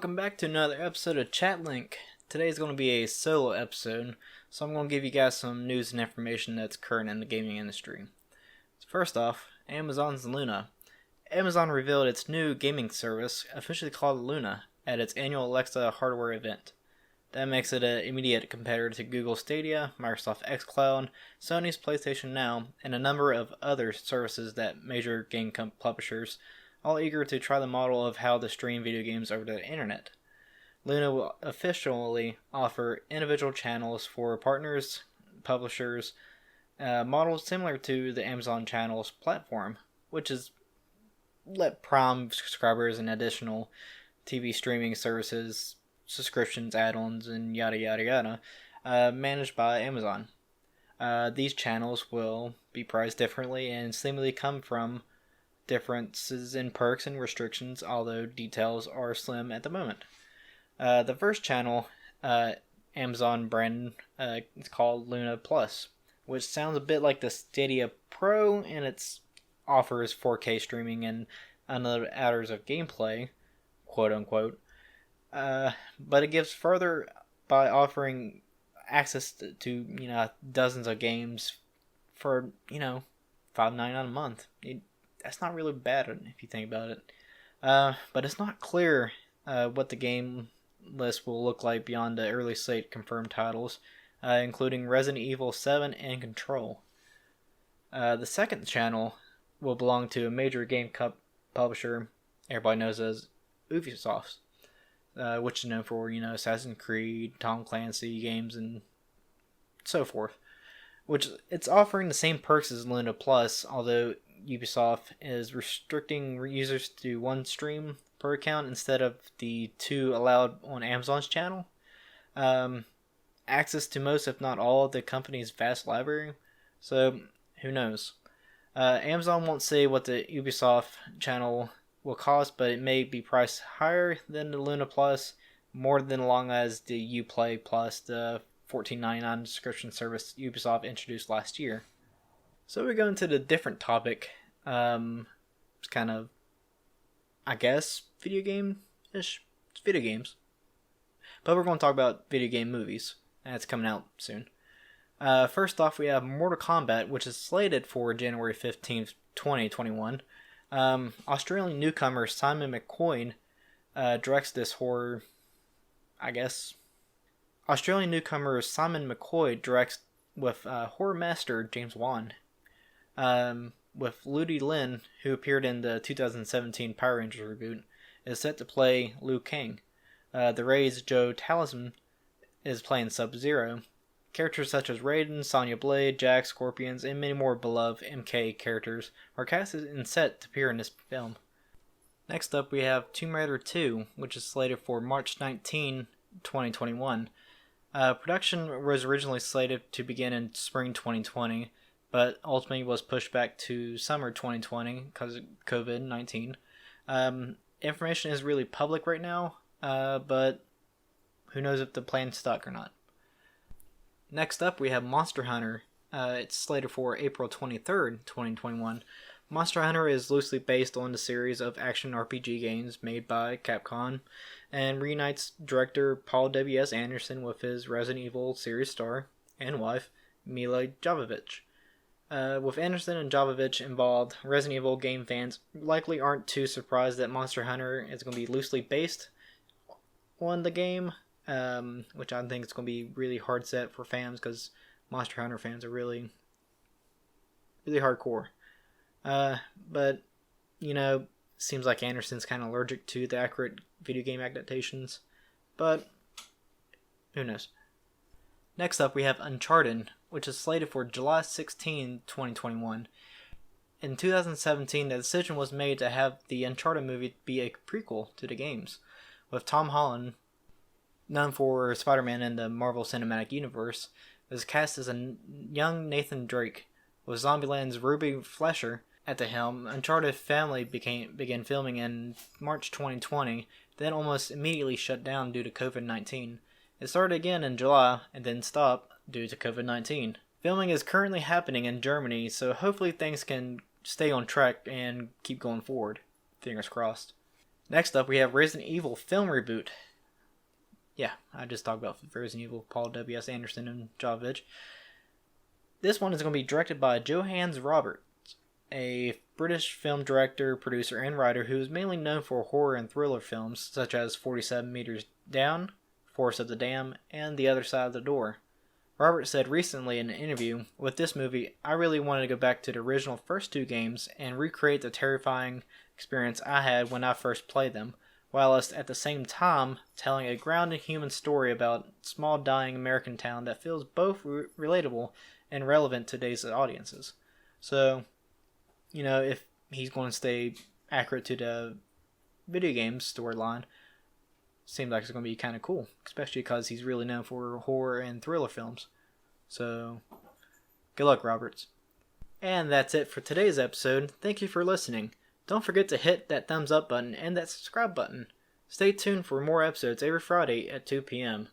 Welcome back to another episode of ChatLink. Today is going to be a solo episode, so I'm going to give you guys some news and information that's current in the gaming industry. So first off, Amazon's Luna. Amazon revealed its new gaming service, officially called Luna, at its annual Alexa hardware event. That makes it an immediate competitor to Google Stadia, Microsoft xCloud, Sony's PlayStation Now, and a number of other services that major game publishers, all eager to try the model of how to stream video games over the internet. Luna will officially offer individual channels for partners, publishers, models similar to the Amazon Channels platform, which is let Prime subscribers and additional TV streaming services, subscriptions, add-ons, and yada yada yada, managed by Amazon. These channels will be priced differently and seemingly come from differences in perks and restrictions, although details are slim at the moment. The first channel, Amazon brand, it's called Luna Plus, which sounds a bit like the Stadia Pro, and it offers 4K streaming and unlimited hours of gameplay, quote unquote. But it gives further by offering access to dozens of games for $5.99 a month. That's not really bad if you think about it. But it's not clear what the game list will look like beyond the early slate confirmed titles, including Resident Evil 7 and Control. The second channel will belong to a major game publisher everybody knows as Ubisoft, which is known for Assassin's Creed, Tom Clancy games, and so forth. Which it's offering the same perks as Luna Plus, although Ubisoft is restricting users to one stream per account instead of the two allowed on Amazon's channel. Access to most, if not all, of the company's vast library. So, who knows? Amazon won't say what the Ubisoft channel will cost, but it may be priced higher than the Luna Plus, more than long as the Uplay Plus, the $14.99 subscription service Ubisoft introduced last year. So we go into the different topic. It's kind of, I guess, video game-ish. It's video games. But we're going to talk about video game movies. That's coming out soon. First off, we have Mortal Kombat, which is slated for January 15th, 2021. Australian newcomer Simon McCoy directs this horror, I guess. Australian newcomer Simon McCoy directs with horror master James Wan. With Ludi Lin, who appeared in the 2017 Power Rangers reboot, is set to play Liu Kang. The Ray's Joe Talisman is playing Sub-Zero. Characters such as Raiden, Sonya Blade, Jax, Scorpions, and many more beloved MK characters are casted and set to appear in this film. Next up, we have Tomb Raider 2, which is slated for March 19, 2021. Production was originally slated to begin in spring 2020, but ultimately was pushed back to summer 2020 because of COVID-19. Information is really public right now, but who knows if the plan's stuck or not. Next up, we have Monster Hunter. It's slated for April 23rd, 2021. Monster Hunter is loosely based on the series of action RPG games made by Capcom and reunites director Paul W.S. Anderson with his Resident Evil series star and wife, Mila Jovovich. With Anderson and Jovovich involved, Resident Evil game fans likely aren't too surprised that Monster Hunter is going to be loosely based on the game, which I think is going to be really hard set for fans because Monster Hunter fans are really, really hardcore. But, seems like Anderson's kind of allergic to the accurate video game adaptations, but who knows. Next up, we have Uncharted, which is slated for July 16, 2021. In 2017, the decision was made to have the Uncharted movie be a prequel to the games, with Tom Holland, known for Spider-Man in the Marvel Cinematic Universe, is cast as a young Nathan Drake. With Zombieland's Ruby Flesher at the helm, Uncharted family began filming in March 2020, then almost immediately shut down due to COVID-19. It started again in July, and then stopped due to COVID-19. Filming is currently happening in Germany, so hopefully things can stay on track and keep going forward. Fingers crossed. Next up, we have Resident Evil film reboot. Yeah, I just talked about Resident Evil, Paul W.S. Anderson and Jovovich. This one is going to be directed by Johannes Roberts, a British film director, producer, and writer who is mainly known for horror and thriller films such as 47 Meters Down, Force of the Dam, and The Other Side of the Door. Robert said recently in an interview, "With this movie, I really wanted to go back to the original first two games and recreate the terrifying experience I had when I first played them, whilst at the same time telling a grounded human story about a small dying American town that feels both relatable and relevant to today's audiences." So, if he's going to stay accurate to the video games storyline, seems like it's going to be kind of cool, especially because he's really known for horror and thriller films. So, good luck, Roberts. And that's it for today's episode. Thank you for listening. Don't forget to hit that thumbs up button and that subscribe button. Stay tuned for more episodes every Friday at 2 p.m.